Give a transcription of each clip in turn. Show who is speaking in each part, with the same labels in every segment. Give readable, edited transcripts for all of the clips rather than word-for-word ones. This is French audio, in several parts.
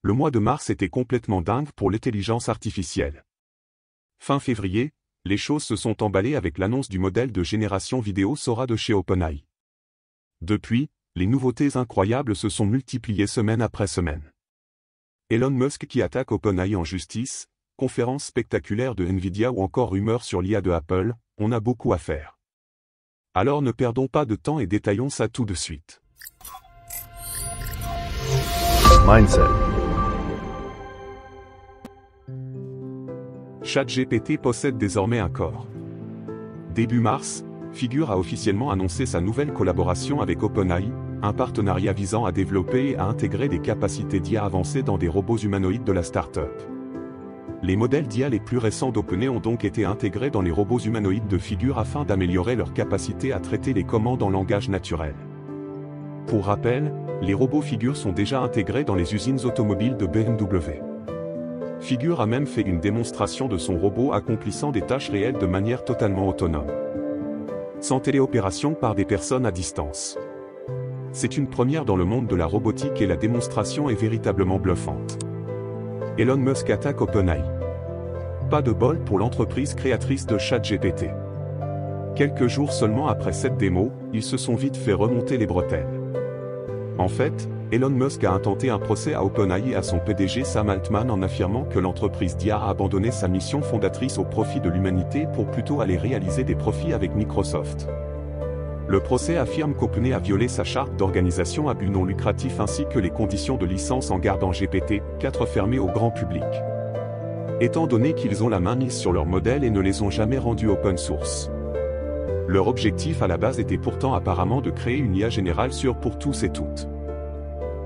Speaker 1: Le mois de mars était complètement dingue pour l'intelligence artificielle. Fin février, les choses se sont emballées avec l'annonce du modèle de génération vidéo Sora de chez OpenAI. Depuis, les nouveautés incroyables se sont multipliées semaine après semaine. Elon Musk qui attaque OpenAI en justice, conférence spectaculaire de Nvidia ou encore rumeurs sur l'IA de Apple, on a beaucoup à faire. Alors ne perdons pas de temps et détaillons ça tout de suite.
Speaker 2: Mindset.
Speaker 1: ChatGPT possède désormais un corps. Début mars, Figure a officiellement annoncé sa nouvelle collaboration avec OpenAI, un partenariat visant à développer et à intégrer des capacités d'IA avancées dans des robots humanoïdes de la start-up. Les modèles d'IA les plus récents d'OpenAI ont donc été intégrés dans les robots humanoïdes de Figure afin d'améliorer leur capacité à traiter les commandes en langage naturel. Pour rappel, les robots Figure sont déjà intégrés dans les usines automobiles de BMW. Figure a même fait une démonstration de son robot accomplissant des tâches réelles de manière totalement autonome. Sans téléopération par des personnes à distance. C'est une première dans le monde de la robotique et la démonstration est véritablement bluffante. Elon Musk attaque OpenAI. Pas de bol pour l'entreprise créatrice de ChatGPT. Quelques jours seulement après cette démo, ils se sont vite fait remonter les bretelles. En fait, Elon Musk a intenté un procès à OpenAI et à son PDG Sam Altman en affirmant que l'entreprise d'IA a abandonné sa mission fondatrice au profit de l'humanité pour plutôt aller réaliser des profits avec Microsoft. Le procès affirme qu'OpenAI a violé sa charte d'organisation à but non lucratif ainsi que les conditions de licence en gardant GPT-4 fermées au grand public. Étant donné qu'ils ont la main mise sur leurs modèles et ne les ont jamais rendus open source. Leur objectif à la base était pourtant apparemment de créer une IA générale sûre pour tous et toutes.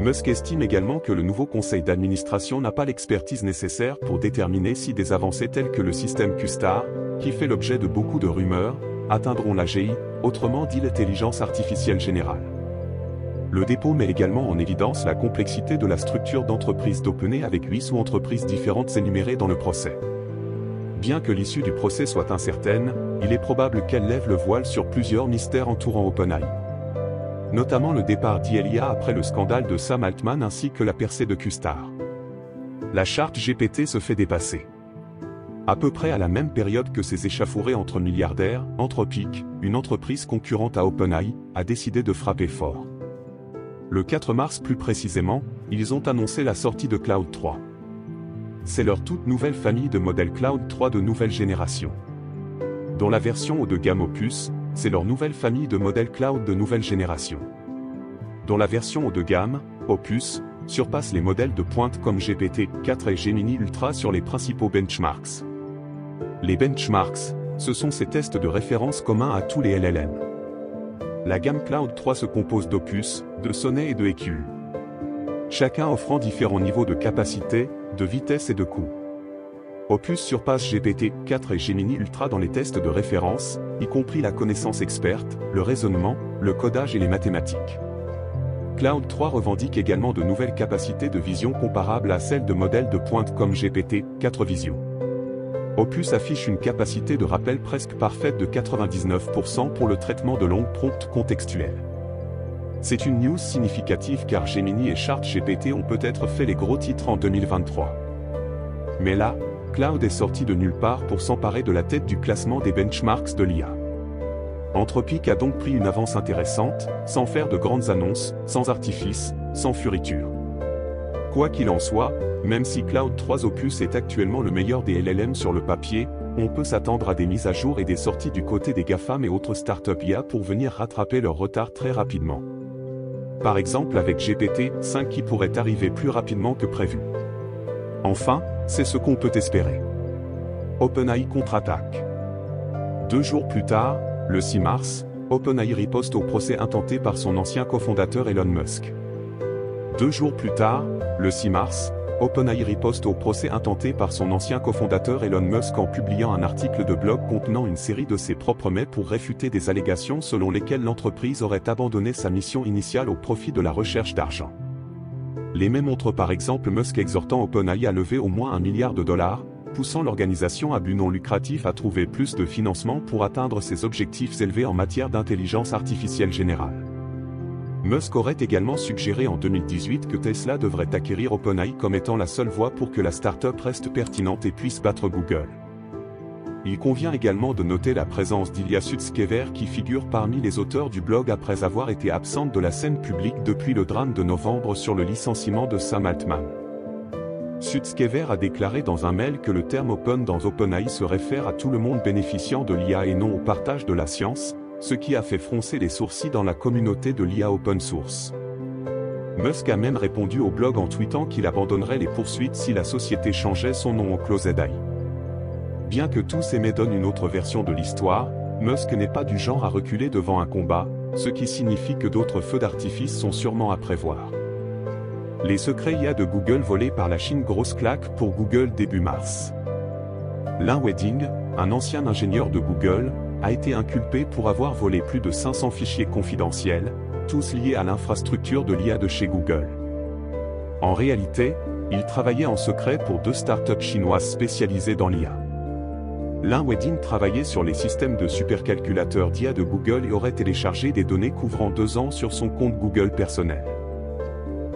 Speaker 1: Musk estime également que le nouveau conseil d'administration n'a pas l'expertise nécessaire pour déterminer si des avancées telles que le système Q-Star, qui fait l'objet de beaucoup de rumeurs, atteindront l'AGI, autrement dit l'intelligence artificielle générale. Le dépôt met également en évidence la complexité de la structure d'entreprise d'OpenAI avec 8 sous-entreprises différentes énumérées dans le procès. Bien que l'issue du procès soit incertaine, il est probable qu'elle lève le voile sur plusieurs mystères entourant OpenAI. Notamment le départ d'ILIA après le scandale de Sam Altman ainsi que la percée de Q-Star. La charte GPT se fait dépasser. À peu près à la même période que ces échauffourées entre milliardaires, Anthropic, une entreprise concurrente à OpenAI, a décidé de frapper fort. Le 4 mars plus précisément, ils ont annoncé la sortie de Cloud 3. C'est leur toute nouvelle famille de modèles Cloud 3 de nouvelle génération. Dont la version haut de gamme Opus, c'est leur nouvelle famille de modèles cloud de nouvelle génération. Dont la version haut de gamme, Opus, surpasse les modèles de pointe comme GPT-4 et Gemini Ultra sur les principaux benchmarks. Les benchmarks, ce sont ces tests de référence communs à tous les LLM. La gamme Cloud 3 se compose d'Opus, de Sonnet et de EQ. Chacun offrant différents niveaux de capacité, de vitesse et de coût. Opus surpasse GPT-4 et Gemini Ultra dans les tests de référence, y compris la connaissance experte, le raisonnement, le codage et les mathématiques. Cloud 3 revendique également de nouvelles capacités de vision comparables à celles de modèles de pointe comme GPT-4 Vision. Opus affiche une capacité de rappel presque parfaite de 99% pour le traitement de longues prompts contextuels. C'est une news significative car Gemini et ChatGPT ont peut-être fait les gros titres en 2023. Mais là, Cloud est sorti de nulle part pour s'emparer de la tête du classement des benchmarks de l'IA. Anthropic a donc pris une avance intéressante, sans faire de grandes annonces, sans artifice, sans furiture. Quoi qu'il en soit, même si Cloud 3 Opus est actuellement le meilleur des LLM sur le papier, on peut s'attendre à des mises à jour et des sorties du côté des GAFAM et autres startups IA pour venir rattraper leur retard très rapidement. Par exemple avec GPT-5 qui pourrait arriver plus rapidement que prévu. Enfin, c'est ce qu'on peut espérer. OpenAI contre-attaque. 2 jours plus tard, le 6 mars, OpenAI riposte au procès intenté par son ancien cofondateur Elon Musk. 2 jours plus tard, le 6 mars, OpenAI riposte au procès intenté par son ancien cofondateur Elon Musk en publiant un article de blog contenant une série de ses propres mets pour réfuter des allégations selon lesquelles l'entreprise aurait abandonné sa mission initiale au profit de la recherche d'argent. Les mets montrent par exemple Musk exhortant OpenAI à lever au moins $1 milliard, poussant l'organisation à but non lucratif à trouver plus de financement pour atteindre ses objectifs élevés en matière d'intelligence artificielle générale. Musk aurait également suggéré en 2018 que Tesla devrait acquérir OpenAI comme étant la seule voie pour que la start-up reste pertinente et puisse battre Google. Il convient également de noter la présence d'Ilya Sutskever qui figure parmi les auteurs du blog après avoir été absente de la scène publique depuis le drame de novembre sur le licenciement de Sam Altman. Sutskever a déclaré dans un mail que le terme Open dans OpenAI se réfère à tout le monde bénéficiant de l'IA et non au partage de la science, ce qui a fait froncer les sourcils dans la communauté de l'IA open source. Musk a même répondu au blog en tweetant qu'il abandonnerait les poursuites si la société changeait son nom en Closed AI. Bien que tous aimés donnent une autre version de l'histoire, Musk n'est pas du genre à reculer devant un combat, ce qui signifie que d'autres feux d'artifice sont sûrement à prévoir. Les secrets IA de Google volés par la Chine, grosse claque pour Google début mars. Lin Wedding, un ancien ingénieur de Google, a été inculpé pour avoir volé plus de 500 fichiers confidentiels, tous liés à l'infrastructure de l'IA de chez Google. En réalité, il travaillait en secret pour 2 startups chinoises spécialisées dans l'IA. Lin Wedding travaillait sur les systèmes de supercalculateurs d'IA de Google et aurait téléchargé des données couvrant 2 ans sur son compte Google personnel.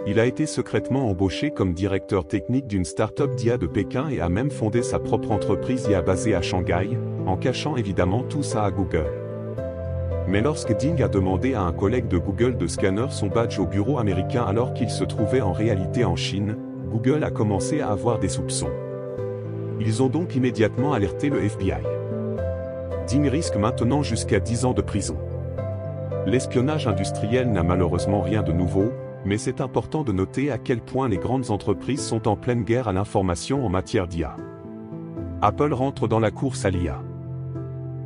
Speaker 1: Il a été secrètement embauché comme directeur technique d'une start-up d'IA de Pékin et a même fondé sa propre entreprise IA basée à Shanghai, en cachant évidemment tout ça à Google. Mais lorsque Ding a demandé à un collègue de Google de scanner son badge au bureau américain alors qu'il se trouvait en réalité en Chine, Google a commencé à avoir des soupçons. Ils ont donc immédiatement alerté le FBI. Ding risque maintenant jusqu'à 10 ans de prison. L'espionnage industriel n'a malheureusement rien de nouveau, mais c'est important de noter à quel point les grandes entreprises sont en pleine guerre à l'information en matière d'IA. Apple rentre dans la course à l'IA.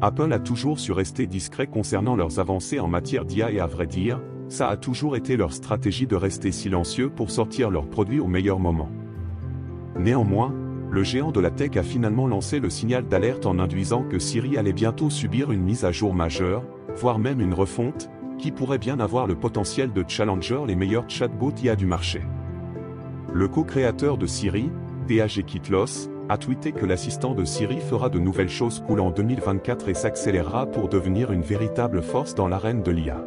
Speaker 1: Apple a toujours su rester discret concernant leurs avancées en matière d'IA et à vrai dire, ça a toujours été leur stratégie de rester silencieux pour sortir leurs produits au meilleur moment. Néanmoins, le géant de la tech a finalement lancé le signal d'alerte en induisant que Siri allait bientôt subir une mise à jour majeure, voire même une refonte, qui pourrait bien avoir le potentiel de challenger les meilleurs chatbots IA du marché. Le co-créateur de Siri, D.A.G. Kitlos, a tweeté que l'assistant de Siri fera de nouvelles choses cool en 2024 et s'accélérera pour devenir une véritable force dans l'arène de l'IA.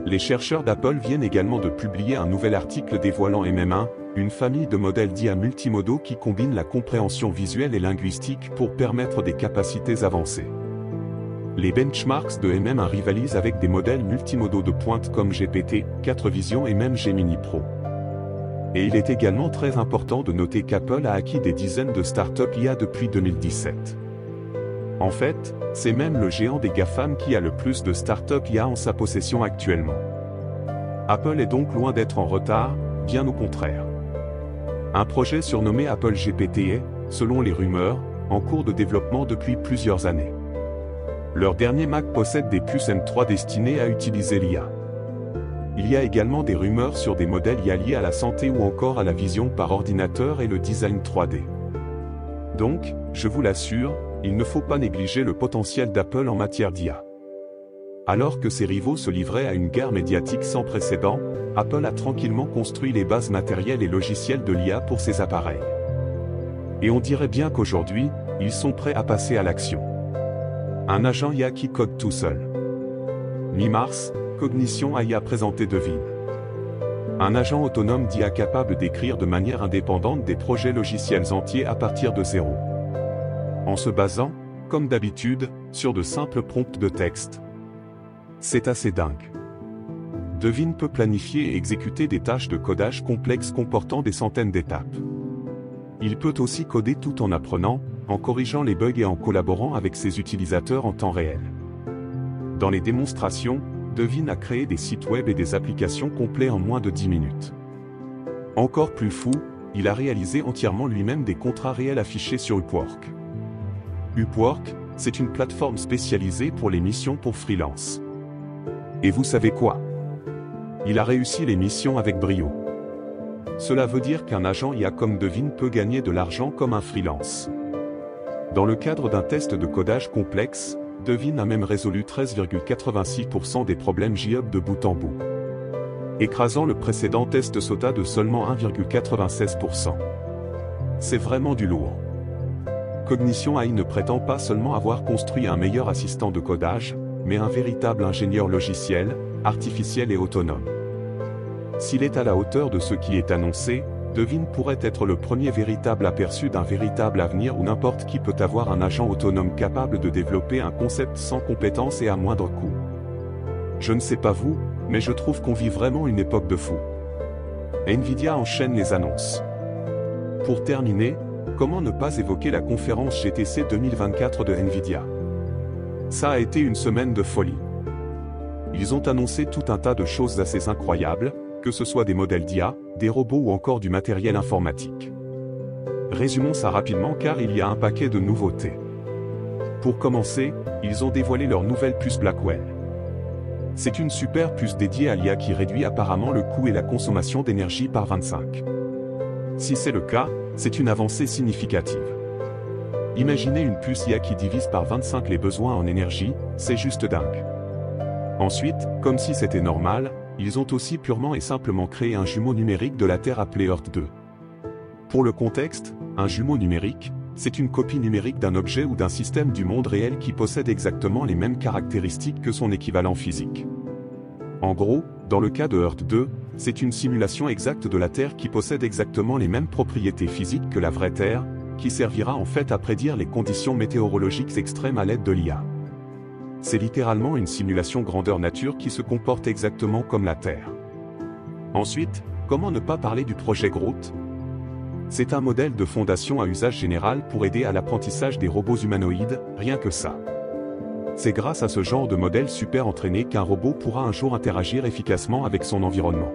Speaker 1: Les chercheurs d'Apple viennent également de publier un nouvel article dévoilant MM1, une famille de modèles d'IA multimodaux qui combine la compréhension visuelle et linguistique pour permettre des capacités avancées. Les benchmarks de MM1 rivalisent avec des modèles multimodaux de pointe comme GPT, 4 Vision et même Gemini Pro. Et il est également très important de noter qu'Apple a acquis des dizaines de startups IA depuis 2017. En fait, c'est même le géant des GAFAM qui a le plus de startups IA en sa possession actuellement. Apple est donc loin d'être en retard, bien au contraire. Un projet surnommé Apple GPT est, selon les rumeurs, en cours de développement depuis plusieurs années. Leur dernier Mac possède des puces M3 destinées à utiliser l'IA. Il y a également des rumeurs sur des modèles IA liés à la santé ou encore à la vision par ordinateur et le design 3D. Donc, je vous l'assure, il ne faut pas négliger le potentiel d'Apple en matière d'IA. Alors que ses rivaux se livraient à une guerre médiatique sans précédent, Apple a tranquillement construit les bases matérielles et logicielles de l'IA pour ses appareils. Et on dirait bien qu'aujourd'hui, ils sont prêts à passer à l'action. Un agent IA qui code tout seul. Mi-mars, Cognition AI a présenté Devin. Un agent autonome d'IA capable d'écrire de manière indépendante des projets logiciels entiers à partir de zéro. En se basant, comme d'habitude, sur de simples prompts de texte. C'est assez dingue. Devin peut planifier et exécuter des tâches de codage complexes comportant des centaines d'étapes. Il peut aussi coder tout en apprenant, en corrigeant les bugs et en collaborant avec ses utilisateurs en temps réel. Dans les démonstrations, Devin a créé des sites web et des applications complets en moins de 10 minutes. Encore plus fou, il a réalisé entièrement lui-même des contrats réels affichés sur Upwork. Upwork, c'est une plateforme spécialisée pour les missions pour freelance. Et vous savez quoi? Il a réussi les missions avec brio. Cela veut dire qu'un agent IA comme Devin peut gagner de l'argent comme un freelance. Dans le cadre d'un test de codage complexe, Devin a même résolu 13,86% des problèmes JHub de bout en bout. Écrasant le précédent test SOTA de seulement 1,96%. C'est vraiment du lourd. Cognition AI ne prétend pas seulement avoir construit un meilleur assistant de codage, mais un véritable ingénieur logiciel, artificielle et autonome. S'il est à la hauteur de ce qui est annoncé, Devin pourrait être le premier véritable aperçu d'un véritable avenir où n'importe qui peut avoir un agent autonome capable de développer un concept sans compétences et à moindre coût. Je ne sais pas vous, mais je trouve qu'on vit vraiment une époque de fou. Nvidia enchaîne les annonces. Pour terminer, comment ne pas évoquer la conférence GTC 2024 de Nvidia? Ça a été une semaine de folie. Ils ont annoncé tout un tas de choses assez incroyables, que ce soit des modèles d'IA, des robots ou encore du matériel informatique. Résumons ça rapidement car il y a un paquet de nouveautés. Pour commencer, ils ont dévoilé leur nouvelle puce Blackwell. C'est une super puce dédiée à l'IA qui réduit apparemment le coût et la consommation d'énergie par 25. Si c'est le cas, c'est une avancée significative. Imaginez une puce IA qui divise par 25 les besoins en énergie, c'est juste dingue. Ensuite, comme si c'était normal, ils ont aussi purement et simplement créé un jumeau numérique de la Terre appelé Earth 2. Pour le contexte, un jumeau numérique, c'est une copie numérique d'un objet ou d'un système du monde réel qui possède exactement les mêmes caractéristiques que son équivalent physique. En gros, dans le cas de Earth 2, c'est une simulation exacte de la Terre qui possède exactement les mêmes propriétés physiques que la vraie Terre, qui servira en fait à prédire les conditions météorologiques extrêmes à l'aide de l'IA. C'est littéralement une simulation grandeur nature qui se comporte exactement comme la Terre. Ensuite, comment ne pas parler du projet Groot? C'est un modèle de fondation à usage général pour aider à l'apprentissage des robots humanoïdes, rien que ça. C'est grâce à ce genre de modèle super entraîné qu'un robot pourra un jour interagir efficacement avec son environnement.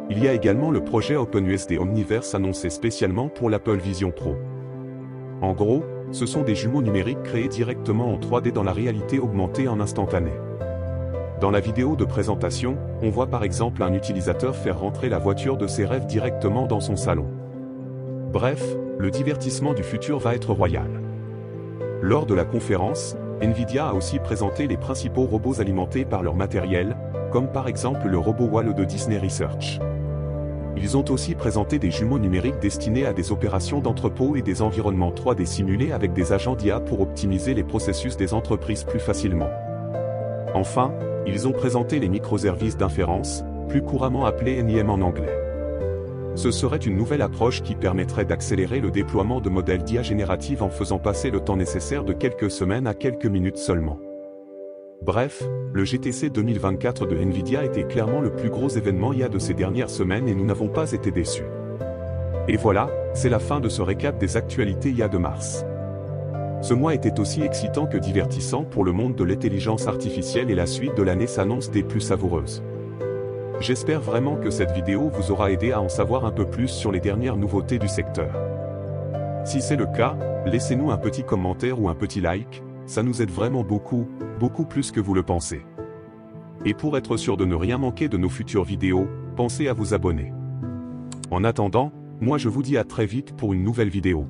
Speaker 1: Il y a également le projet OpenUSD Omniverse annoncé spécialement pour l'Apple Vision Pro. En gros, ce sont des jumeaux numériques créés directement en 3D dans la réalité augmentée en instantané. Dans la vidéo de présentation, on voit par exemple un utilisateur faire rentrer la voiture de ses rêves directement dans son salon. Bref, le divertissement du futur va être royal. Lors de la conférence, Nvidia a aussi présenté les principaux robots alimentés par leur matériel, comme par exemple le robot Wall de Disney Research. Ils ont aussi présenté des jumeaux numériques destinés à des opérations d'entrepôt et des environnements 3D simulés avec des agents d'IA pour optimiser les processus des entreprises plus facilement. Enfin, ils ont présenté les microservices d'inférence, plus couramment appelés NIM en anglais. Ce serait une nouvelle approche qui permettrait d'accélérer le déploiement de modèles d'IA générative en faisant passer le temps nécessaire de quelques semaines à quelques minutes seulement. Bref, le GTC 2024 de Nvidia était clairement le plus gros événement IA de ces dernières semaines et nous n'avons pas été déçus. Et voilà, c'est la fin de ce récap des actualités IA de mars. Ce mois était aussi excitant que divertissant pour le monde de l'intelligence artificielle et la suite de l'année s'annonce des plus savoureuses. J'espère vraiment que cette vidéo vous aura aidé à en savoir un peu plus sur les dernières nouveautés du secteur. Si c'est le cas, laissez-nous un petit commentaire ou un petit like, ça nous aide vraiment beaucoup plus que vous le pensez. Et pour être sûr de ne rien manquer de nos futures vidéos, pensez à vous abonner. En attendant, moi je vous dis à très vite pour une nouvelle vidéo.